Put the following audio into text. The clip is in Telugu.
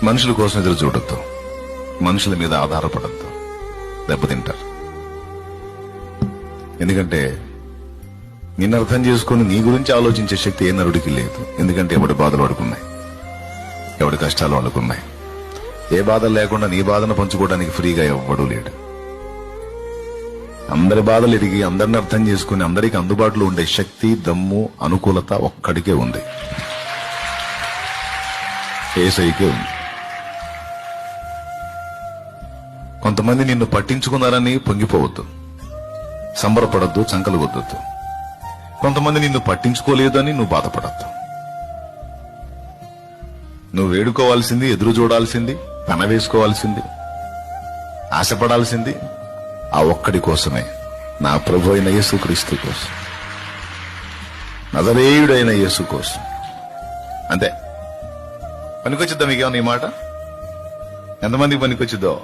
మనుషుల కోసం ఎదురు చూడొద్దు, మనుషుల మీద ఆధారపడద్దు, దెబ్బతింటారు. ఎందుకంటే నిన్ను అర్థం చేసుకుని నీ గురించి ఆలోచించే శక్తి ఏ నరుడికి లేదు. ఎందుకంటే ఎవడి బాధలు వాడుకున్నాయి, ఎవడి కష్టాలు వాళ్ళకున్నాయి. ఏ బాధలు లేకుండా నీ బాధను పంచుకోవడానికి ఫ్రీగా ఎవ్వడూ లేడు. అందరి బాధలు ఎరిగి అందరిని అర్థం చేసుకుని అందరికి అందుబాటులో ఉండే శక్తి, దమ్ము, అనుకూలత ఒక్కడికే ఉంది, యేసయ్యకే ఉంది. కొంతమంది నిన్ను పట్టించుకున్నారని పొంగిపోవద్దు, సంబరపడద్దు, చంకలు వద్దొద్దు. కొంతమంది నిన్ను పట్టించుకోలేదని నువ్వు బాధపడద్దు. నువ్వు వేడుకోవాల్సింది, ఎదురు చూడాల్సింది, పెన వేసుకోవాల్సింది, ఆశపడాల్సింది ఆ ఒక్కడి కోసమే, నా ప్రభు అయిన యేసుక్రీస్తు కోసం, నజరేయుడైన యేసు కోసం. అంతే. పనికొచ్చిద్దా మీకేమన్నా ఈ మాట? ఎంతమందికి పనికొచ్చిద్దో?